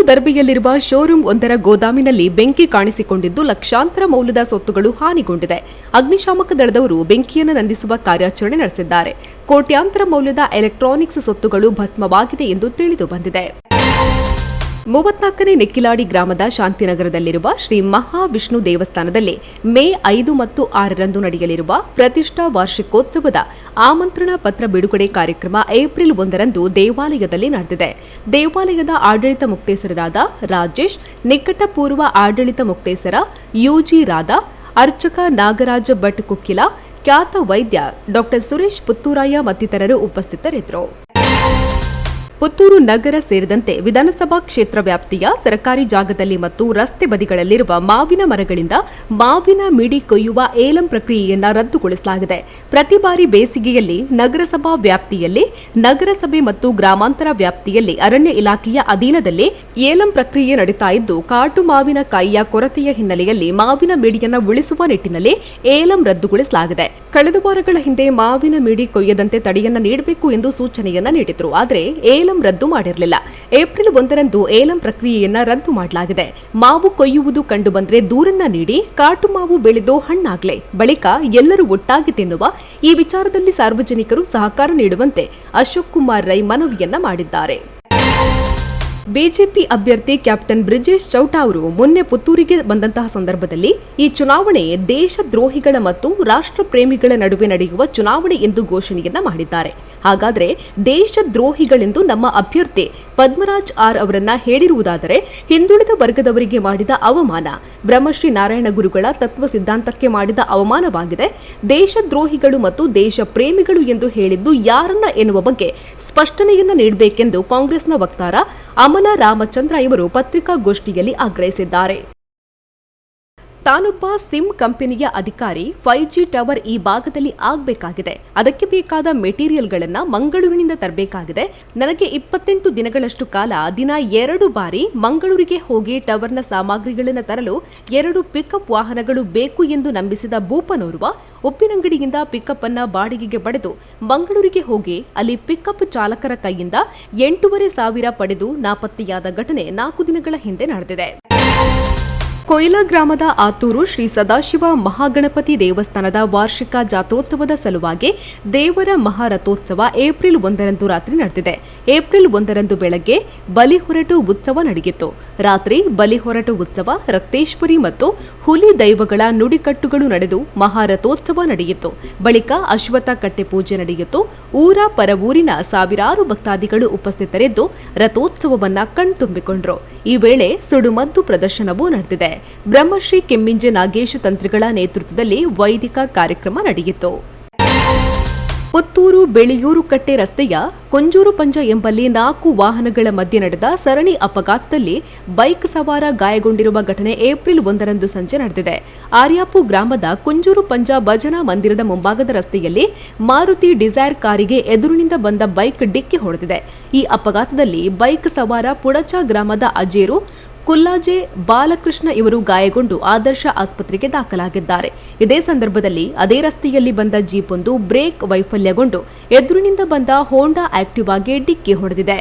ದರ್ಬಿಯಲ್ಲಿರುವ showroom ಒಂದರ ಗೋದಾಮಿನಲ್ಲಿ ಬೆಂಕಿ ಕಾಣಿಸಿಕೊಂಡಿದ್ದು ಲಕ್ಷಾಂತರ ಮೌಲ್ಯದ ಸೊತ್ತುಗಳು ಹಾನಿಗೊಂಡಿದೆ. ಅಗ್ನಿಶಾಮಕ ದಳದವರು ಬೆಂಕಿಯನ್ನು ನಂದಿಸುವ ಕಾರ್ಯಾಚರಣೆ ನಡೆಸಿದ್ದಾರೆ. ಕೋಟ್ಯಾಂತರ ಮೌಲ್ಯದ ಎಲೆಕ್ಟ್ರಾನಿಕ್ಸ್ ಸೊತ್ತುಗಳು ಭಸ್ಮವಾಗಿದೆ ಎಂದು ತಿಳಿದು ಬಂದಿದೆ. 34ನೇ ನೆಕ್ಕಿಲಾಡಿ ಗ್ರಾಮದ ಶಾಂತಿನಗರದಲ್ಲಿರುವ ಶ್ರೀ ಮಹಾವಿಷ್ಣು ದೇವಸ್ಥಾನದಲ್ಲಿ ಮೇ 5 ಮತ್ತು 6ರಂದು ನಡೆಯಲಿರುವ ಪ್ರತಿಷ್ಠಾ ವಾರ್ಷಿಕೋತ್ಸವದ ಆಮಂತ್ರಣ ಪತ್ರ ಬಿಡುಗಡೆ ಕಾರ್ಯಕ್ರಮ ಏಪ್ರಿಲ್ 1ರಂದು ದೇವಾಲಯದಲ್ಲಿ ನಡೆದಿದೆ. ದೇವಾಲಯದ ಆಡಳಿತ ಮುಕ್ತೇಸರರಾದ ರಾಜೇಶ್, ನಿಕಟಪೂರ್ವ ಆಡಳಿತ ಮುಕ್ತೇಸರ ಯುಜಿ ರಾಧಾ, ಅರ್ಚಕ ನಾಗರಾಜ ಭಟ್ ಕುಕ್ಕಿಲ, ಖ್ಯಾತ ವೈದ್ಯ ಡಾ ಸುರೇಶ್ ಪುತ್ತೂರಾಯ ಮತ್ತಿತರರು ಉಪಸ್ಥಿತರಿದ್ದರು. ಪುತ್ತೂರು ನಗರ ಸೇರಿದಂತೆ ವಿಧಾನಸಭಾ ಕ್ಷೇತ್ರ ವ್ಯಾಪ್ತಿಯ ಸರ್ಕಾರಿ ಜಾಗದಲ್ಲಿ ಮತ್ತು ರಸ್ತೆ ಬದಿಗಳಲ್ಲಿರುವ ಮಾವಿನ ಮರಗಳಿಂದ ಮಾವಿನ ಮಿಡಿ ಕೊಯ್ಯುವ ಏಲಂ ಪ್ರಕ್ರಿಯೆಯನ್ನು ರದ್ದುಗೊಳಿಸಲಾಗಿದೆ. ಪ್ರತಿ ಬಾರಿ ಬೇಸಿಗೆಯಲ್ಲಿ ನಗರಸಭಾ ವ್ಯಾಪ್ತಿಯಲ್ಲಿ, ನಗರಸಭೆ ಮತ್ತು ಗ್ರಾಮಾಂತರ ವ್ಯಾಪ್ತಿಯಲ್ಲಿ ಅರಣ್ಯ ಇಲಾಖೆಯ ಅಧೀನದಲ್ಲಿ ಏಲಂ ಪ್ರಕ್ರಿಯೆ ನಡೀತಾ ಇದ್ದು, ಕಾಟು ಮಾವಿನಕಾಯಿಯ ಕೊರತೆಯ ಹಿನ್ನೆಲೆಯಲ್ಲಿ ಮಾವಿನ ಮಿಡಿಯನ್ನು ಉಳಿಸುವ ನಿಟ್ಟಿನಲ್ಲಿ ಏಲಂ ರದ್ದುಗೊಳಿಸಲಾಗಿದೆ. ಕಳೆದ ವಾರಗಳ ಹಿಂದೆ ಮಾವಿನ ಮಿಡಿ ಕೊಯ್ಯದಂತೆ ತಡೆಯನ್ನ ನೀಡಬೇಕು ಎಂದು ಸೂಚನೆಯನ್ನ ನೀಡಿದ್ರು. ಆದರೆ ಏಲಂ ರದ್ದು ಮಾಡಿರಲಿಲ್ಲ. ಏಪ್ರಿಲ್ 1ರಂದು ಏಲಂ ಪ್ರಕ್ರಿಯೆಯನ್ನ ರದ್ದು ಮಾಡಲಾಗಿದೆ. ಮಾವು ಕೊಯ್ಯುವುದು ಕಂಡುಬಂದ್ರೆ ದೂರನ್ನ ನೀಡಿ, ಕಾಟು ಮಾವು ಬೆಳೆದು ಹಣ್ಣಾಗ್ಲೆ, ಬಳಿಕ ಎಲ್ಲರೂ ಒಟ್ಟಾಗಿ ತಿನ್ನುವ ಈ ವಿಚಾರದಲ್ಲಿ ಸಾರ್ವಜನಿಕರು ಸಹಕಾರ ನೀಡುವಂತೆ ಅಶೋಕ್ ಕುಮಾರ್ ರೈ ಮನವಿಯನ್ನ ಮಾಡಿದ್ದಾರೆ. ಬಿಜೆಪಿ ಅಭ್ಯರ್ಥಿ ಕ್ಯಾಪ್ಟನ್ ಬ್ರಿಜೇಶ್ ಚೌಟ ಅವರು ಮೊನ್ನೆ ಪುತ್ತೂರಿಗೆ ಬಂದಂತಹ ಸಂದರ್ಭದಲ್ಲಿ ಈ ಚುನಾವಣೆ ದೇಶದ್ರೋಹಿಗಳ ಮತ್ತು ರಾಷ್ಟ್ರ ಪ್ರೇಮಿಗಳ ನಡುವೆ ನಡೆಯುವ ಚುನಾವಣೆ ಎಂದು ಘೋಷಣೆಯನ್ನ ಮಾಡಿದ್ದಾರೆ. ಹಾಗಾದರೆ ದೇಶದ್ರೋಹಿಗಳೆಂದು ನಮ್ಮ ಅಭ್ಯರ್ಥಿ ಪದ್ಮರಾಜ್ ಆರ್ ಅವರನ್ನ ಹೇಳಿರುವುದಾದರೆ ಹಿಂದುಳಿದ ವರ್ಗದವರಿಗೆ ಮಾಡಿದ ಅವಮಾನ, ಬ್ರಹ್ಮಶ್ರೀ ನಾರಾಯಣ ಗುರುಗಳ ತತ್ವ ಸಿದ್ಧಾಂತಕ್ಕೆ ಮಾಡಿದ ಅವಮಾನವಾಗಿದೆ. ದೇಶದ್ರೋಹಿಗಳು ಮತ್ತು ದೇಶ ಪ್ರೇಮಿಗಳು ಎಂದು ಹೇಳಿದ್ದು ಯಾರನ್ನ ಎನ್ನುವ ಬಗ್ಗೆ ಸ್ಪಷ್ಟನೆಯನ್ನ ನೀಡಬೇಕೆಂದು ಕಾಂಗ್ರೆಸ್ನ ವಕ್ತಾರ ಅಮಲ ರಾಮಚಂದ್ರ ಇವರು ಪತ್ರಿಕಾಗೋಷ್ಠಿಯಲ್ಲಿ ಆಗ್ರಹಿಸಿದ್ದಾರೆ. ತಾನೊಬ್ಬ ಸಿಮ್ ಕಂಪನಿಯ ಅಧಿಕಾರಿ. 5G ಟವರ್ ಈ ಭಾಗದಲ್ಲಿ ಆಗಬೇಕಾಗಿದೆ. ಅದಕ್ಕೆ ಬೇಕಾದ ಮೆಟೀರಿಯಲ್ಗಳನ್ನು ಮಂಗಳೂರಿನಿಂದ ತರಬೇಕಾಗಿದೆ. ನನಗೆ 28 ದಿನಗಳಷ್ಟು ಕಾಲ ದಿನ 2 ಬಾರಿ ಮಂಗಳೂರಿಗೆ ಹೋಗಿ ಟವರ್ನ ಸಾಮಗ್ರಿಗಳನ್ನು ತರಲು 2 ಪಿಕಪ್ ವಾಹನಗಳು ಬೇಕು ಎಂದು ನಂಬಿಸಿದ ಭೂಪನೋರ್ವ ಉಪ್ಪಿನಂಗಡಿಯಿಂದ ಪಿಕಪ್ ಅನ್ನ ಬಾಡಿಗೆಗೆ ಪಡೆದು ಮಂಗಳೂರಿಗೆ ಹೋಗಿ ಅಲ್ಲಿ ಪಿಕಪ್ ಚಾಲಕರ ಕೈಯಿಂದ 8,500 ಪಡೆದು ನಾಪತ್ತೆಯಾದ ಘಟನೆ 4 ದಿನಗಳ ಹಿಂದೆ ನಡೆದಿದೆ. ಕೊಯ್ಲಾ ಗ್ರಾಮದ ಆತೂರು ಶ್ರೀ ಸದಾಶಿವ ಮಹಾಗಣಪತಿ ದೇವಸ್ಥಾನದ ವಾರ್ಷಿಕ ಜಾತ್ರೋತ್ಸವದ ಸಲುವಾಗಿ ದೇವರ ಮಹಾರಥೋತ್ಸವ ಏಪ್ರಿಲ್ 1ರಂದು ರಾತ್ರಿ ನಡೆದಿದೆ. ಏಪ್ರಿಲ್ 1ರಂದು ಬೆಳಗ್ಗೆ ಬಲಿಹೊರಟು ಉತ್ಸವ ನಡೆಯಿತು. ರಾತ್ರಿ ಬಲಿಹೊರಟು ಉತ್ಸವ, ರಕ್ತೇಶ್ವರಿ ಮತ್ತು ಹುಲಿ ದೈವಗಳ ನುಡಿಕಟ್ಟುಗಳು ನಡೆದು ಮಹಾರಥೋತ್ಸವ ನಡೆಯಿತು. ಬಳಿಕ ಅಶ್ವತ್ಥ ಕಟ್ಟೆ ಪೂಜೆ ನಡೆಯಿತು. ಊರ ಪರವೂರಿನ ಸಾವಿರಾರು ಭಕ್ತಾದಿಗಳು ಉಪಸ್ಥಿತರಿದ್ದು ರಥೋತ್ಸವವನ್ನ ಕಣ್ತುಂಬಿಕೊಂಡರು. ಈ ವೇಳೆ ಸುಡುಮದ್ದು ಪ್ರದರ್ಶನವೂ ನಡೆದಿದೆ. ಬ್ರಹ್ಮಶ್ರೀ ಕೆಮ್ಮಿಂಜೆ ನಾಗೇಶ್ ತಂತ್ರಿಗಳ ನೇತೃತ್ವದಲ್ಲಿ ವೈದಿಕ ಕಾರ್ಯಕ್ರಮ ನಡೆಯಿತು. ಪುತ್ತೂರು ಬೆಳೆಯೂರು ಕಟ್ಟೆ ರಸ್ತೆಯ ಕೊಂಜೂರು ಪಂಜ ಎಂಬಲ್ಲಿ 4 ವಾಹನಗಳ ಮಧ್ಯೆ ನಡೆದ ಸರಣಿ ಅಪಘಾತದಲ್ಲಿ ಬೈಕ್ ಸವಾರ ಗಾಯಗೊಂಡಿರುವ ಘಟನೆ ಏಪ್ರಿಲ್ 1ರಂದು ಸಂಜೆ ನಡೆದಿದೆ. ಆರ್ಯಾಪು ಗ್ರಾಮದ ಕೊಂಜೂರು ಪಂಜ ಭಜನಾ ಮಂದಿರದ ಮುಂಭಾಗದ ರಸ್ತೆಯಲ್ಲಿ ಮಾರುತಿ ಡಿಸೈರ್ ಕಾರಿಗೆ ಎದುರಿನಿಂದ ಬಂದ ಬೈಕ್ ಡಿಕ್ಕಿ ಹೊಡೆದಿದೆ. ಈ ಅಪಘಾತದಲ್ಲಿ ಬೈಕ್ ಸವಾರ ಪುಡಚ ಗ್ರಾಮದ ಅಜೇರು ಕುಲ್ಲಾಜೆ ಬಾಲಕೃಷ್ಣ ಇವರು ಗಾಯಗೊಂಡು ಆದರ್ಶ ಆಸ್ಪತ್ರೆಗೆ ದಾಖಲಾಗಿದ್ದಾರೆ. ಇದೇ ಸಂದರ್ಭದಲ್ಲಿ ಅದೇ ರಸ್ತೆಯಲ್ಲಿ ಬಂದ ಜೀಪೊಂದು ಬ್ರೇಕ್ ವೈಫಲ್ಯಗೊಂಡು ಎದುರಿನಿಂದ ಬಂದ ಹೋಂಡಾ ಆಕ್ಟಿವಾಗೆ ಡಿಕ್ಕಿ ಹೊಡೆದಿದೆ.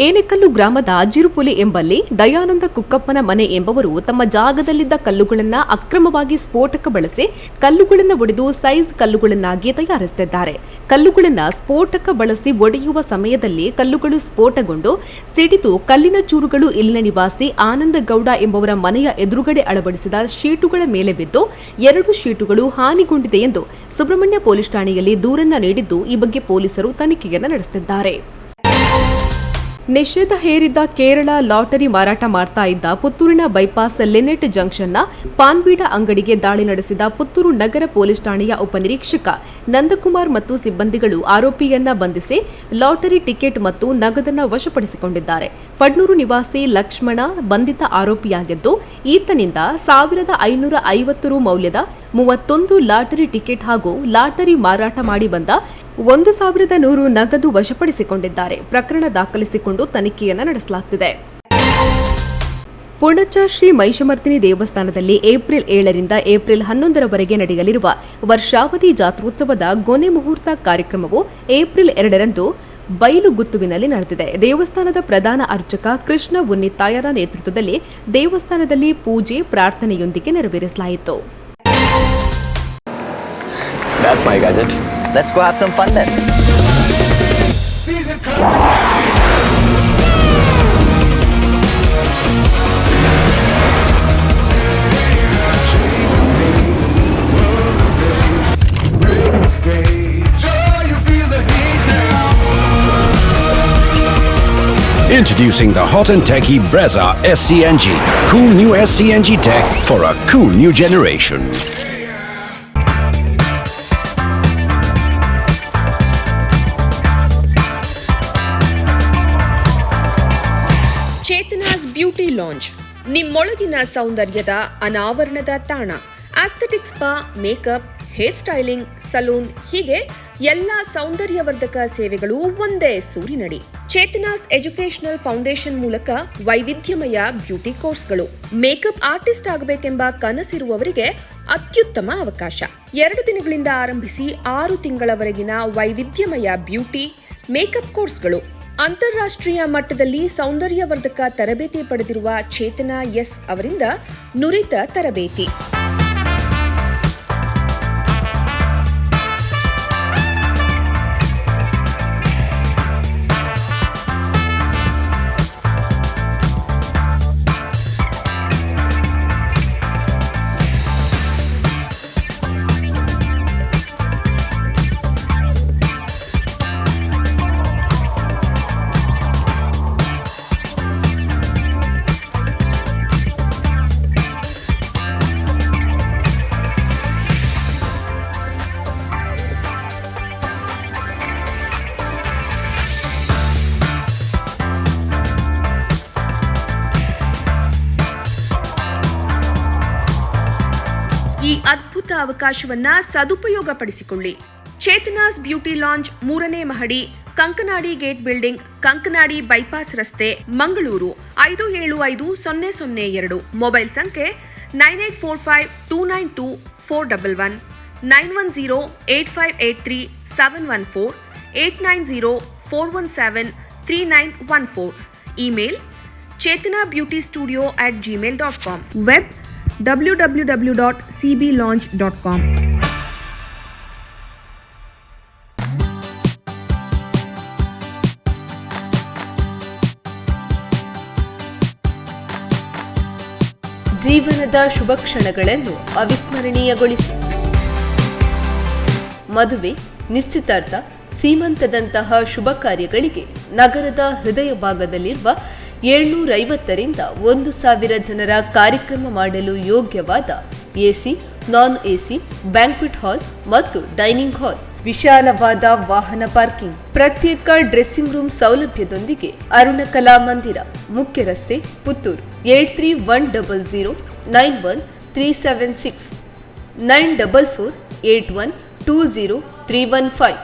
ಏನೆಕಲ್ಲು ಗ್ರಾಮದ ಜಿರುಪುಲಿ ಎಂಬಲ್ಲಿ ದಯಾನಂದ ಕುಕ್ಕಪ್ಪನ ಮನೆ ಎಂಬವರು ತಮ್ಮ ಜಾಗದಲ್ಲಿದ್ದ ಕಲ್ಲುಗಳನ್ನು ಅಕ್ರಮವಾಗಿ ಸ್ಫೋಟಕ ಬಳಸಿ ಕಲ್ಲುಗಳನ್ನು ಒಡೆದು ಸೈಜ್ ಕಲ್ಲುಗಳನ್ನಾಗಿ ತಯಾರಿಸುತ್ತಿದ್ದಾರೆ. ಕಲ್ಲುಗಳನ್ನು ಸ್ಫೋಟಕ ಬಳಸಿ ಒಡೆಯುವ ಸಮಯದಲ್ಲಿ ಕಲ್ಲುಗಳು ಸ್ಫೋಟಗೊಂಡು ಸಿಡಿದು ಕಲ್ಲಿನ ಚೂರುಗಳು ಇಲ್ಲಿನ ನಿವಾಸಿ ಆನಂದಗೌಡ ಎಂಬವರ ಮನೆಯ ಎದುರುಗಡೆ ಅಳವಡಿಸಿದ ಶೀಟುಗಳ ಮೇಲೆ ಬಿದ್ದು 2 ಶೀಟುಗಳು ಹಾನಿಗೊಂಡಿದೆ ಎಂದು ಸುಬ್ರಹ್ಮಣ್ಯ ಪೊಲೀಸ್ ಠಾಣೆಯಲ್ಲಿ ದೂರನ್ನ ನೀಡಿದ್ದು, ಈ ಬಗ್ಗೆ ಪೊಲೀಸರು ತನಿಖೆಯನ್ನು ನಡೆಸುತ್ತಿದ್ದಾರೆ. ನಿಷೇಧ ಹೇರಿದ್ದ ಕೇರಳ ಲಾಟರಿ ಮಾರಾಟ ಮಾಡ್ತಾ ಇದ್ದ ಪುತ್ತೂರಿನ ಬೈಪಾಸ್ ಲಿನೆಟ್ ಜಂಕ್ಷನ್ನ ಪಾನ್ಬೀಡ ಅಂಗಡಿಗೆ ದಾಳಿ ನಡೆಸಿದ ಪುತ್ತೂರು ನಗರ ಪೊಲೀಸ್ ಠಾಣೆಯ ಉಪನಿರೀಕ್ಷಕ ನಂದಕುಮಾರ್ ಮತ್ತು ಸಿಬ್ಬಂದಿಗಳು ಆರೋಪಿಯನ್ನ ಬಂಧಿಸಿ ಲಾಟರಿ ಟಿಕೆಟ್ ಮತ್ತು ನಗದನ್ನು ವಶಪಡಿಸಿಕೊಂಡಿದ್ದಾರೆ. ಪಡ್ನೂರು ನಿವಾಸಿ ಲಕ್ಷ್ಮಣ ಬಂಧಿತ ಆರೋಪಿಯಾಗಿದ್ದು, ಈತನಿಂದ 1,550 ರು ಮೌಲ್ಯದ 31 ಲಾಟರಿ ಟಿಕೆಟ್ ಹಾಗೂ ಲಾಟರಿ ಮಾರಾಟ ಮಾಡಿ ಬಂದ 1,100 ನಗದು ವಶಪಡಿಸಿಕೊಂಡಿದ್ದಾರೆ. ಪ್ರಕರಣ ದಾಖಲಿಸಿಕೊಂಡು ತನಿಖೆಯನ್ನು ನಡೆಸಲಾಗುತ್ತಿದೆ. ಪುಣಚ ಶ್ರೀ ಮಹಿಷಮರ್ದಿನಿ ದೇವಸ್ಥಾನದಲ್ಲಿ ಏಪ್ರಿಲ್ 7ರಿಂದ ಏಪ್ರಿಲ್ 11ರವರೆಗೆ ನಡೆಯಲಿರುವ ವರ್ಷಾವಧಿ ಜಾತ್ರೋತ್ಸವದ ಗೊನೆ ಮುಹೂರ್ತ ಕಾರ್ಯಕ್ರಮವು ಏಪ್ರಿಲ್ 2ರಂದು ಬೈಲುಗುತ್ತುವಿನಲ್ಲಿ ನಡೆದಿದೆ. ದೇವಸ್ಥಾನದ ಪ್ರಧಾನ ಅರ್ಚಕ ಕೃಷ್ಣ ಉನ್ನಿತ್ತಾಯರ ನೇತೃತ್ವದಲ್ಲಿ ದೇವಸ್ಥಾನದಲ್ಲಿ ಪೂಜೆ ಪ್ರಾರ್ಥನೆಯೊಂದಿಗೆ ನೆರವೇರಿಸಲಾಯಿತು. That's my gadget. Let's go have some fun then. Introducing the hot and techy Brezza SCNG. Cool new SCNG tech for a cool new generation. Chetana's beauty lounge, ನಿಮ್ಮೊಳಗಿನ ಸೌಂದರ್ಯದ ಅನಾವರಣದ ತಾಣ. Aesthetic spa, makeup, hair styling, salon ಹೀಗೆ ಎಲ್ಲ ಸೌಂದರ್ಯವರ್ಧಕ ಸೇವೆಗಳು ಒಂದೇ ಸೂರಿನಡಿ. ಚೇತನಾಸ್ ಎಜುಕೇಶನಲ್ ಫೌಂಡೇಶನ್ ಮೂಲಕ ವೈವಿಧ್ಯಮಯ ಬ್ಯೂಟಿ ಕೋರ್ಸ್ಗಳು. ಮೇಕಪ್ ಆರ್ಟಿಸ್ಟ್ ಆಗಬೇಕೆಂಬ ಕನಸಿರುವವರಿಗೆ ಅತ್ಯುತ್ತಮ ಅವಕಾಶ. 2 ದಿನಗಳಿಂದ ಆರಂಭಿಸಿ 6 ತಿಂಗಳವರೆಗಿನ ವೈವಿಧ್ಯಮಯ ಬ್ಯೂಟಿ ಮೇಕಪ್ ಕೋರ್ಸ್ಗಳು. ಅಂತಾರಾಷ್ಟ್ರೀಯ ಮಟ್ಟದಲ್ಲಿ ಸೌಂದರ್ಯವರ್ಧಕ ತರಬೇತಿ ಪಡೆದಿರುವ ಚೇತನಾ ಎಸ್ ಅವರಿಂದ ನುರಿತ ತರಬೇತಿ. ಈ ಅದ್ಭುತ ಅವಕಾಶವನ್ನ ಸದುಪಯೋಗಪಡಿಸಿಕೊಳ್ಳಿ. ಚೇತನಾಸ್ ಬ್ಯೂಟಿ ಲಾಂಜ್ 3ನೇ ಮಹಡಿ, Kankanadi gate building, Kankanadi bypass ರಸ್ತೆ, ಮಂಗಳೂರು 575002. ಮೊಬೈಲ್ ಸಂಖ್ಯೆ 9845292411, 9108583714, 8904173914. Email chetanabeautystudio@gmail.com. Web www.cblaunch.com. ಜೀವನದ ಶುಭ ಕ್ಷಣಗಳನ್ನು ಅವಿಸ್ಮರಣೀಯಗೊಳಿಸಿ. ಮದುವೆ, ನಿಶ್ಚಿತಾರ್ಥ, ಸೀಮಂತದಂತಹ ಶುಭ ಕಾರ್ಯಗಳಿಗೆ ನಗರದ ಹೃದಯ ಭಾಗದಲ್ಲಿರುವ 750ರಿಂದ 1000 ಜನರ ಕಾರ್ಯಕ್ರಮ ಮಾಡಲು ಯೋಗ್ಯವಾದ ಎಸಿ, ನಾನ್ ಎಸಿ, ಬ್ಯಾಂಕ್ವೆಟ್ ಹಾಲ್ ಮತ್ತು ಡೈನಿಂಗ್ ಹಾಲ್, ವಿಶಾಲವಾದ ವಾಹನ ಪಾರ್ಕಿಂಗ್, ಪ್ರತ್ಯೇಕ ಡ್ರೆಸ್ಸಿಂಗ್ ರೂಮ್ ಸೌಲಭ್ಯದೊಂದಿಗೆ ಅರುಣ ಕಲಾ ಮಂದಿರ, ಮುಖ್ಯ ರಸ್ತೆ, ಪುತ್ತೂರು. 8310091376, 9448120315.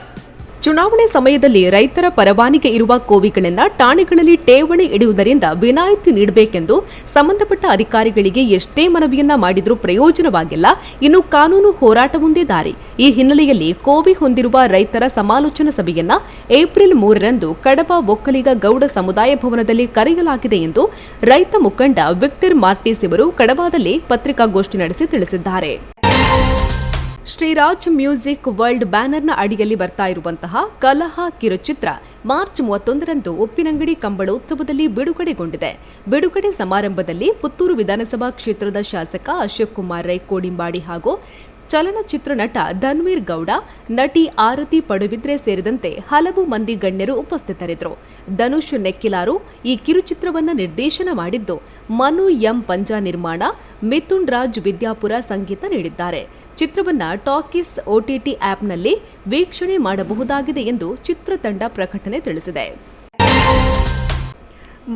ಚುನಾವಣೆ ಸಮಯದಲ್ಲಿ ರೈತರ ಪರವಾನಿಗೆ ಇರುವ ಕೋವಿಗಳನ್ನು ಠಾಣೆಗಳಲ್ಲಿ ಠೇವಣಿ ಇಡುವುದರಿಂದ ವಿನಾಯಿತಿ ನೀಡಬೇಕೆಂದು ಸಂಬಂಧಪಟ್ಟ ಅಧಿಕಾರಿಗಳಿಗೆ ಎಷ್ಟೇ ಮನವಿಯನ್ನ ಮಾಡಿದ್ರೂ ಪ್ರಯೋಜನವಾಗಿಲ್ಲ. ಇನ್ನು ಕಾನೂನು ಹೋರಾಟ ಮುಂದೆ ದಾರಿ. ಈ ಹಿನ್ನೆಲೆಯಲ್ಲಿ ಕೋವಿ ಹೊಂದಿರುವ ರೈತರ ಸಮಾಲೋಚನಾ ಸಭೆಯನ್ನ ಏಪ್ರಿಲ್ 3ರಂದು ಕಡಬ ಒಕ್ಕಲಿಗ ಗೌಡ ಸಮುದಾಯ ಭವನದಲ್ಲಿ ಕರೆಯಲಾಗಿದೆ ಎಂದು ರೈತ ಮುಖಂಡ ವಿಕ್ಟರ್ ಮಾರ್ಟಿಸ್ ಇವರು ಕಡಬದಲ್ಲಿ ಪತ್ರಿಕಾಗೋಷ್ಠಿ ನಡೆಸಿ ತಿಳಿಸಿದ್ದಾರೆ. ಶ್ರೀರಾಜ್ ಮ್ಯೂಸಿಕ್ ವರ್ಲ್ಡ್ ಬ್ಯಾನರ್ನ ಅಡಿಯಲ್ಲಿ ಬರ್ತಾ ಇರುವಂತಹ ಕಲಹ ಕಿರುಚಿತ್ರ ಮಾರ್ಚ್ 31ರಂದು ಉಪ್ಪಿನಂಗಡಿ ಕಂಬಳೋತ್ಸವದಲ್ಲಿ ಬಿಡುಗಡೆಗೊಂಡಿದೆ. ಬಿಡುಗಡೆ ಸಮಾರಂಭದಲ್ಲಿ ಪುತ್ತೂರು ವಿಧಾನಸಭಾ ಕ್ಷೇತ್ರದ ಶಾಸಕ ಅಶೋಕ್ ಕುಮಾರ್ ರೈ ಕೋಡಿಂಬಾಡಿ ಹಾಗೂ ಚಲನಚಿತ್ರ ನಟ ಧನ್ವೀರ್ ಗೌಡ, ನಟಿ ಆರತಿ ಪಡುಬಿದ್ರೆ ಸೇರಿದಂತೆ ಹಲವು ಮಂದಿ ಗಣ್ಯರು ಉಪಸ್ಥಿತರಿದ್ದರು. ಧನುಷ್ ನೆಕ್ಕಿಲಾರು ಈ ಕಿರುಚಿತ್ರವನ್ನು ನಿರ್ದೇಶನ ಮಾಡಿದ್ದು, ಮನು ಎಂ ಪಂಜಾ ನಿರ್ಮಾಣ, ಮಿಥುನ್ ರಾಜ್ ವಿದ್ಯಾಪುರ ಸಂಗೀತ ನೀಡಿದ್ದಾರೆ. ಚಿತ್ರವನ್ನ ಟಾಕೀಸ್ OTT ಆಪ್ನಲ್ಲಿ ವೀಕ್ಷಣೆ ಮಾಡಬಹುದಾಗಿದೆ ಎಂದು ಚಿತ್ರತಂಡ ಪ್ರಕಟಣೆ ತಿಳಿಸಿದೆ.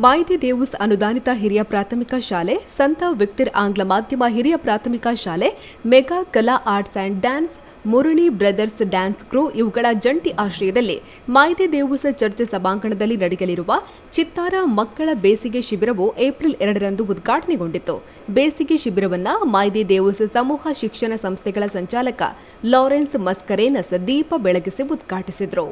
ಮಾಯ್ದೆ ದೇವುಸ್ ಅನುದಾನಿತ ಹಿರಿಯ ಪ್ರಾಥಮಿಕ ಶಾಲೆ, ಸಂತ ವಿಕ್ಟರ್ ಆಂಗ್ಲ ಮಾಧ್ಯಮ ಹಿರಿಯ ಪ್ರಾಥಮಿಕ ಶಾಲೆ, mega Kala arts and dance, Murali brothers dance crew ಇವುಗಳ ಜಂಟಿ ಆಶ್ರಯದಲ್ಲಿ ಮಾಯ್ದೆ ದೇವುಸ ಚರ್ಚ್ ಸಭಾಂಗಣದಲ್ಲಿ ನಡೆಯಲಿರುವ ಚಿತ್ತಾರ ಮಕ್ಕಳ ಬೇಸಿಗೆ ಶಿಬಿರವು ಏಪ್ರಿಲ್ 2ರಂದು ಉದ್ಘಾಟನೆಗೊಂಡಿತ್ತು. ಬೇಸಿಗೆ ಶಿಬಿರವನ್ನು ಮಾಯ್ದೆ ದೇವುಸ ಸಮೂಹ ಶಿಕ್ಷಣ ಸಂಸ್ಥೆಗಳ ಸಂಚಾಲಕ ಲಾರೆನ್ಸ್ ಮಸ್ಕರೇನಸ್ ದೀಪ ಬೆಳಗಿಸಿ ಉದ್ಘಾಟಿಸಿದರು.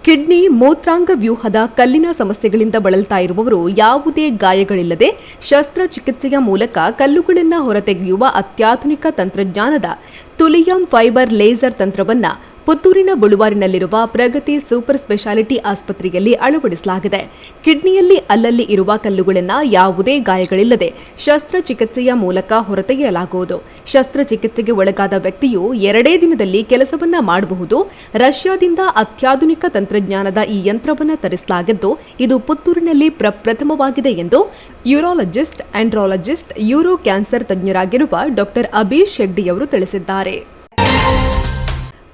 ಕಿಡ್ನಿ ಮೂತ್ರಾಂಗ ವ್ಯೂಹದ ಕಲ್ಲಿನ ಸಮಸ್ಯೆಗಳಿಂದ ಬಳಲ್ತಾ ಇರುವವರು ಯಾವುದೇ ಗಾಯಗಳಿಲ್ಲದೆ ಶಸ್ತ್ರಚಿಕಿತ್ಸೆಯ ಮೂಲಕ ಕಲ್ಲುಗಳನ್ನು ಹೊರತೆಗೆಯುವ ಅತ್ಯಾಧುನಿಕ ತಂತ್ರಜ್ಞಾನದ ತುಲಿಯಂ ಫೈಬರ್ ಲೇಸರ್ ತಂತ್ರವನ್ನ ಪುತ್ತೂರಿನ ಬುಳುವಾರಿನಲ್ಲಿರುವ ಪ್ರಗತಿ ಸೂಪರ್ ಸ್ಪೆಷಾಲಿಟಿ ಆಸ್ಪತ್ರೆಯಲ್ಲಿ ಅಳವಡಿಸಲಾಗಿದೆ. ಕಿಡ್ನಿಯಲ್ಲಿ ಅಲ್ಲಲ್ಲಿ ಇರುವ ಕಲ್ಲುಗಳನ್ನು ಯಾವುದೇ ಗಾಯಗಳಿಲ್ಲದೆ ಶಸ್ತ್ರಚಿಕಿತ್ಸೆಯ ಮೂಲಕ ಹೊರತೆಗೆಯಲಾಗುವುದು. ಶಸ್ತ್ರಚಿಕಿತ್ಸೆಗೆ ಒಳಗಾದ ವ್ಯಕ್ತಿಯು 2 ದಿನದಲ್ಲಿ ಕೆಲಸವನ್ನ ಮಾಡಬಹುದು. ರಷ್ಯಾದಿಂದ ಅತ್ಯಾಧುನಿಕ ತಂತ್ರಜ್ಞಾನದ ಈ ಯಂತ್ರವನ್ನು ತರಿಸಲಾಗಿದ್ದು, ಇದು ಪುತ್ತೂರಿನಲ್ಲಿ ಪ್ರಪ್ರಥಮವಾಗಿದೆ ಎಂದು ಯೂರಾಲಜಿಸ್ಟ್, ಆಂಡ್ರಾಲಜಿಸ್ಟ್, ಯೂರೋ ಕ್ಯಾನ್ಸರ್ ತಜ್ಞರಾಗಿರುವ ಡಾಕ್ಟರ್ ಅಬೀಶ್ ಹೆಗ್ಡೆಯವರು ತಿಳಿಸಿದ್ದಾರೆ.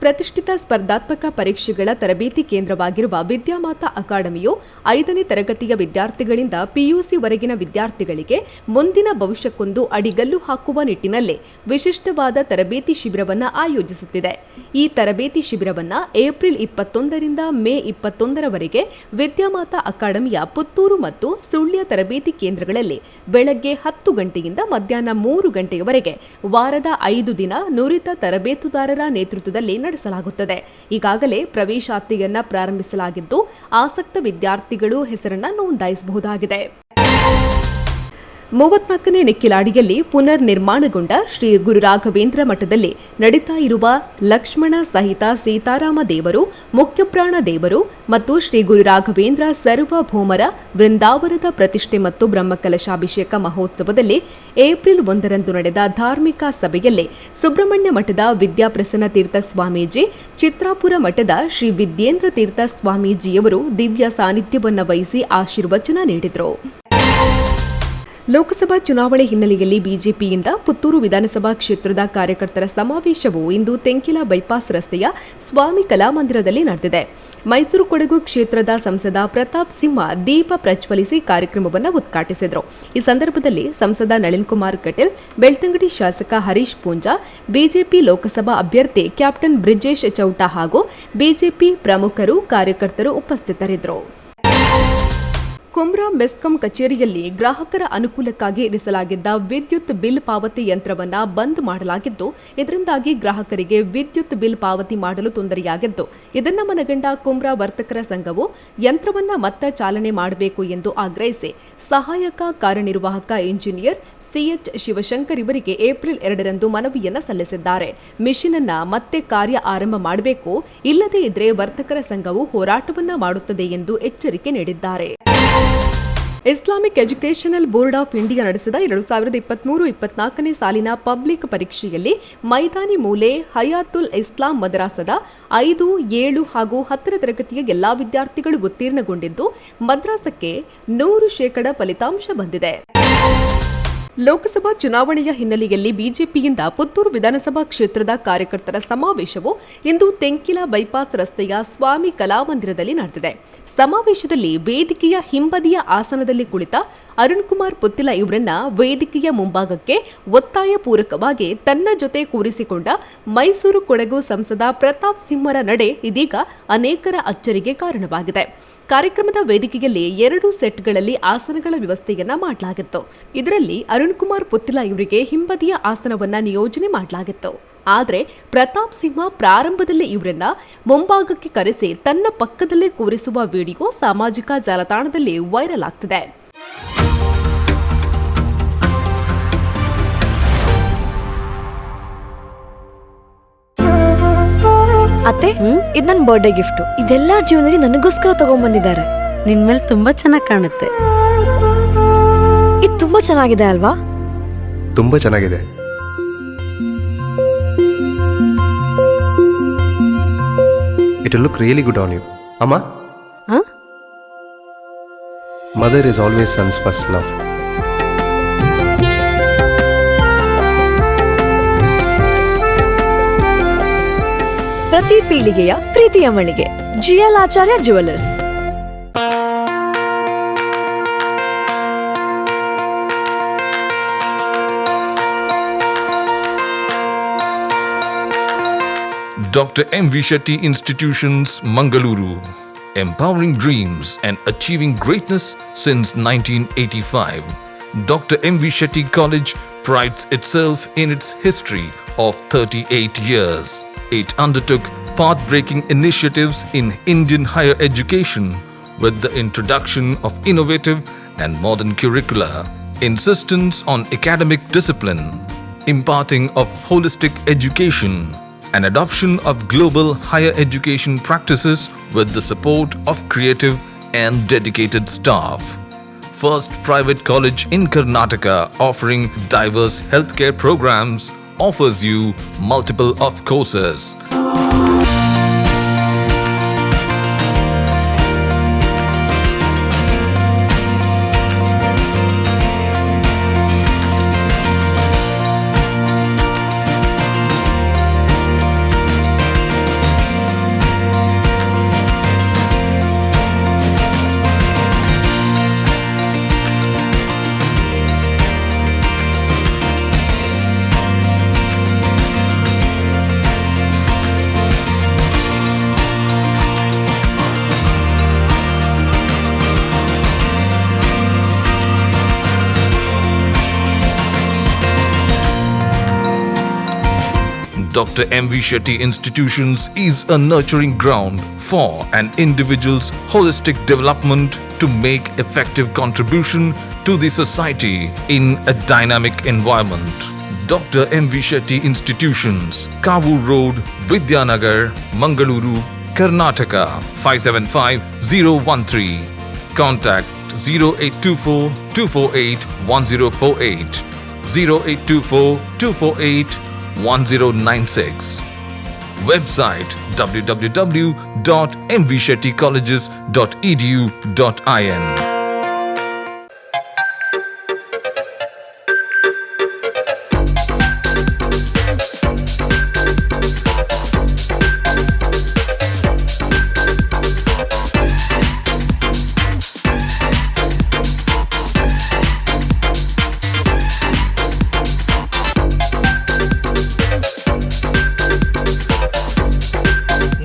ಪ್ರತಿಷ್ಠಿತ ಸ್ಪರ್ಧಾತ್ಮಕ ಪರೀಕ್ಷೆಗಳ ತರಬೇತಿ ಕೇಂದ್ರವಾಗಿರುವ ವಿದ್ಯಾಮಾತಾ ಅಕಾಡೆಮಿಯು 5ನೇ ತರಗತಿಯ ವಿದ್ಯಾರ್ಥಿಗಳಿಂದ ಪಿಯುಸಿವರೆಗಿನ ವಿದ್ಯಾರ್ಥಿಗಳಿಗೆ ಮುಂದಿನ ಭವಿಷ್ಯಕ್ಕೊಂದು ಅಡಿಗಲ್ಲು ಹಾಕುವ ನಿಟ್ಟಿನಲ್ಲಿ ವಿಶಿಷ್ಟವಾದ ತರಬೇತಿ ಶಿಬಿರವನ್ನು ಆಯೋಜಿಸುತ್ತಿದೆ. ಈ ತರಬೇತಿ ಶಿಬಿರವನ್ನು ಏಪ್ರಿಲ್ 21ರಿಂದ ಮೇ 21ರವರೆಗೆ ವಿದ್ಯಾಮಾತಾ ಅಕಾಡೆಮಿಯ ಪುತ್ತೂರು ಮತ್ತು ಸುಳ್ಯ ತರಬೇತಿ ಕೇಂದ್ರಗಳಲ್ಲಿ ಬೆಳಗ್ಗೆ 10 ಗಂಟೆಯಿಂದ ಮಧ್ಯಾಹ್ನ 3 ಗಂಟೆಯವರೆಗೆ ವಾರದ 5 ದಿನ ನುರಿತ ತರಬೇತುದಾರರ ನೇತೃತ್ವದಲ್ಲಿ ನಡೆಸಲಾಗುತ್ತದೆ. ಈಗಾಗಲೇ ಪ್ರವೇಶಾತಿಯನ್ನ ಪ್ರಾರಂಭಿಸಲಾಗಿದ್ದು, ಆಸಕ್ತ ವಿದ್ಯಾರ್ಥಿಗಳು ಹೆಸರನ್ನು ನೋಂದಾಯಿಸಬಹುದಾಗಿದೆ. 34ನೇ ನೆಕ್ಕಿಲಾಡಿಯಲ್ಲಿ ಪುನರ್ ನಿರ್ಮಾಣಗೊಂಡ ಶ್ರೀ ಗುರು ರಾಘವೇಂದ್ರ ಮಠದಲ್ಲಿ ನಡೀತಾ ಇರುವ ಲಕ್ಷ್ಮಣ ಸಹಿತ ಸೀತಾರಾಮ ದೇವರು, ಮುಖ್ಯಪ್ರಾಣ ದೇವರು ಮತ್ತು ಶ್ರೀ ಗುರು ರಾಘವೇಂದ್ರ ಸಾರ್ವಭೌಮರ ವೃಂದಾವನದ ಪ್ರತಿಷ್ಠೆ ಮತ್ತು ಬ್ರಹ್ಮಕಲಶಾಭಿಷೇಕ ಮಹೋತ್ಸವದಲ್ಲಿ ಏಪ್ರಿಲ್ 1ರಂದು ನಡೆದ ಧಾರ್ಮಿಕ ಸಭೆಯಲ್ಲಿ ಸುಬ್ರಹ್ಮಣ್ಯ ಮಠದ ವಿದ್ಯಾಪ್ರಸನ್ನ ತೀರ್ಥ ಸ್ವಾಮೀಜಿ, ಚಿತ್ರಾಪುರ ಮಠದ ಶ್ರೀ ವಿದ್ಯೇಂದ್ರ ತೀರ್ಥ ಸ್ವಾಮೀಜಿಯವರು ದಿವ್ಯ ಸಾನ್ನಿಧ್ಯವನ್ನು ವಹಿಸಿ ಆಶೀರ್ವಚನ ನೀಡಿದರು. ಲೋಕಸಭಾ ಚುನಾವಣೆ ಹಿನ್ನೆಲೆಯಲ್ಲಿ ಬಿಜೆಪಿಯಿಂದ ಪುತ್ತೂರು ವಿಧಾನಸಭಾ ಕ್ಷೇತ್ರದ ಕಾರ್ಯಕರ್ತರ ಸಮಾವೇಶವು ಇಂದು ತೆಂಕಿಲ ಬೈಪಾಸ್ ರಸ್ತೆಯ ಸ್ವಾಮಿ ಕಲಾಮಂದಿರದಲ್ಲಿ ನಡೆದಿದೆ. ಮೈಸೂರು ಕೊಡಗು ಕ್ಷೇತ್ರದ ಸಂಸದ ಪ್ರತಾಪ್ ಸಿಂಹ ದೀಪ ಪ್ರಜ್ವಲಿಸಿ ಕಾರ್ಯಕ್ರಮವನ್ನು ಉದ್ಘಾಟಿಸಿದರು. ಈ ಸಂದರ್ಭದಲ್ಲಿ ಸಂಸದ ನಳಿನ್ ಕುಮಾರ್ ಕಟೀಲ್, ಬೆಳ್ತಂಗಡಿ ಶಾಸಕ ಹರೀಶ್ ಪೂಂಜಾ, ಬಿಜೆಪಿ ಲೋಕಸಭಾ ಅಭ್ಯರ್ಥಿ ಕ್ಯಾಪ್ಟನ್ ಬ್ರಿಜೇಶ್ ಚೌಟಾ ಹಾಗೂ ಬಿಜೆಪಿ ಪ್ರಮುಖರು, ಕಾರ್ಯಕರ್ತರು ಉಪಸ್ಥಿತರಿದ್ದರು. ಕುಮ್ರಾ ಮೆಸ್ಕಾಂ ಕಚೇರಿಯಲ್ಲಿ ಗ್ರಾಹಕರ ಅನುಕೂಲಕ್ಕಾಗಿ ಇರಿಸಲಾಗಿದ್ದ ವಿದ್ಯುತ್ ಬಿಲ್ ಪಾವತಿ ಯಂತ್ರವನ್ನು ಬಂದ್ ಮಾಡಲಾಗಿದ್ದು, ಇದರಿಂದಾಗಿ ಗ್ರಾಹಕರಿಗೆ ವಿದ್ಯುತ್ ಬಿಲ್ ಪಾವತಿ ಮಾಡಲು ತೊಂದರೆಯಾಗಿದ್ದು, ಇದನ್ನು ಮನಗಂಡ ಕುಮ್ರಾ ವರ್ತಕರ ಸಂಘವು ಯಂತ್ರವನ್ನು ಮತ್ತೆ ಚಾಲನೆ ಮಾಡಬೇಕು ಎಂದು ಆಗ್ರಹಿಸಿ ಸಹಾಯಕ ಕಾರ್ಯನಿರ್ವಾಹಕ ಇಂಜಿನಿಯರ್ ಸಿಎಚ್ ಶಿವಶಂಕರ್ ಇವರಿಗೆ ಏಪ್ರಿಲ್ 2ರಂದು ಮನವಿಯನ್ನು ಸಲ್ಲಿಸಿದ್ದಾರೆ. ಮಿಷಿನ್ ಅನ್ನು ಮತ್ತೆ ಕಾರ್ಯ ಆರಂಭ ಮಾಡಬೇಕು, ಇಲ್ಲದೇ ಇದ್ರೆ ವರ್ತಕರ ಸಂಘವು ಹೋರಾಟವನ್ನ ಮಾಡುತ್ತದೆ ಎಂದು ಎಚ್ಚರಿಕೆ ನೀಡಿದ್ದಾರೆ. Islamic educational board of India ನಡೆಸಿದ 2023-24ನೇ ಸಾಲಿನ ಪಬ್ಲಿಕ್ ಪರೀಕ್ಷೆಯಲ್ಲಿ ಮೈದಾನಿ ಮೂಲೆ ಹಯಾತುಲ್ ಇಸ್ಲಾಂ ಮದ್ರಾಸದ 5, 7 ಹಾಗೂ 10ನೇ ತರಗತಿಯ ಎಲ್ಲಾ ವಿದ್ಯಾರ್ಥಿಗಳು ಉತ್ತೀರ್ಣಗೊಂಡಿದ್ದು, ಮದ್ರಾಸಕ್ಕೆ 100% ಫಲಿತಾಂಶ ಬಂದಿದೆ. ಲೋಕಸಭಾ ಚುನಾವಣೆಯ ಹಿನ್ನೆಲೆಯಲ್ಲಿ ಬಿಜೆಪಿಯಿಂದ ಪುತ್ತೂರು ವಿಧಾನಸಭಾ ಕ್ಷೇತ್ರದ ಕಾರ್ಯಕರ್ತರ ಸಮಾವೇಶವು ಇಂದು ತೆಂಕಿಲ ಬೈಪಾಸ್ ರಸ್ತೆಯ ಸ್ವಾಮಿ ಕಲಾಮಂದಿರದಲ್ಲಿ ನಡೆದಿದೆ. ಸಮಾವೇಶದಲ್ಲಿ ವೇದಿಕೆಯ ಹಿಂಬದಿಯ ಆಸನದಲ್ಲಿ ಕುಳಿತ ಅರುಣ್ ಕುಮಾರ್ ಪುತ್ತಿಲ ಇವರನ್ನ ವೇದಿಕೆಯ ಮುಂಭಾಗಕ್ಕೆ ಒತ್ತಾಯಪೂರ್ವಕವಾಗಿ ತನ್ನ ಜೊತೆ ಕೂರಿಸಿಕೊಂಡ ಮೈಸೂರು ಕೊಡಗು ಸಂಸದ ಪ್ರತಾಪ್ ಸಿಂಹರ ನಡೆ ಇದೀಗ ಅನೇಕರ ಅಚ್ಚರಿಗೆ ಕಾರಣವಾಗಿದೆ. ಕಾರ್ಯಕ್ರಮದ ವೇದಿಕೆಯಲ್ಲಿ 2 ಸೆಟ್ಗಳಲ್ಲಿ ಆಸನಗಳ ವ್ಯವಸ್ಥೆಯನ್ನ ಮಾಡಲಾಗಿತ್ತು. ಇದರಲ್ಲಿ ಅರುಣ್ ಕುಮಾರ್ ಪುತ್ತಿಲ ಇವರಿಗೆ ಹಿಂಬದಿಯ ಆಸನವನ್ನ ನಿಯೋಜನೆ ಮಾಡಲಾಗಿತ್ತು. ಆದರೆ ಪ್ರತಾಪ್ ಸಿಂಹ ಪ್ರಾರಂಭದಲ್ಲಿ ಇವರನ್ನ ಮುಂಭಾಗಕ್ಕೆ ಕರೆಸಿ ತನ್ನ ಪಕ್ಕದಲ್ಲೇ ಕೂರಿಸುವ ವಿಡಿಯೋ ಸಾಮಾಜಿಕ ಜಾಲತಾಣದಲ್ಲಿ ವೈರಲ್ ಆಗ್ತಿದೆ. ಅತ್ತೆ, ಇದು ನನ್ನ ಬರ್ಡೇ ಗಿಫ್ಟ್. ಇದೆಲ್ಲ ಜೀವನದಲ್ಲಿ ನನಗೋಸ್ಕರ ತಗೊಂಡ್ಬಂದಿದ್ದಾರೆ. ನಿನ್ ಮೇಲೆ ತುಂಬಾ ಚೆನ್ನಾಗಿ ಕಾಣುತ್ತೆ. ಇದು ತುಂಬಾ ಚೆನ್ನಾಗಿದೆ ಅಲ್ವಾ? ತುಂಬಾ ಚೆನ್ನಾಗಿದೆ. It will look really good on you. Amma? Huh? Mother is always son's first love. ಪ್ರತಿ ಪೀಳಿಗೆಯ ಪ್ರೀತಿಯ ಮಳಿಗೆ GL Acharya jewellers. Dr. M. V. Shetty Institutions, Mangaluru. Empowering dreams and achieving greatness since 1985. Dr. M. V. Shetty College prides itself in its history of 38 years. It undertook path-breaking initiatives in Indian higher education with the introduction of innovative and modern curricula, insistence on academic discipline, imparting of holistic education, and adoption of global higher education practices with the support of creative and dedicated staff. First private college in Karnataka offering diverse healthcare programs offers you multiple of courses. Dr. M.V. Shetty Institutions is a nurturing ground for an individual's holistic development to make effective contribution to the society in a dynamic environment. Dr. M.V. Shetty Institutions, Kavu Road, Vidyanagar, Mangaluru, Karnataka 575013. Contact 0824 248 1048 0824 248 1096. Website www.mvshettycolleges.edu.in.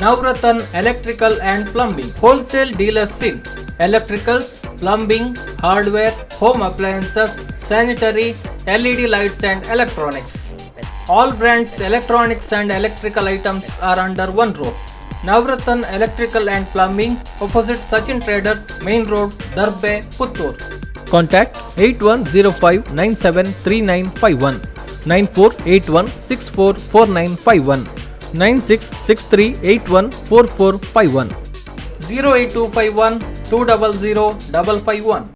Navratan Electrical and Plumbing Wholesale Dealers in Electricals, Plumbing, Hardware, Home Appliances, Sanitary, LED Lights and Electronics. All brands electronics and electrical items are under one roof. Navratan Electrical and Plumbing, opposite Sachin Traders, Main Road, Darbe, Puttur. Contact 8105973951 9481644951 9663814451 08251 200 551.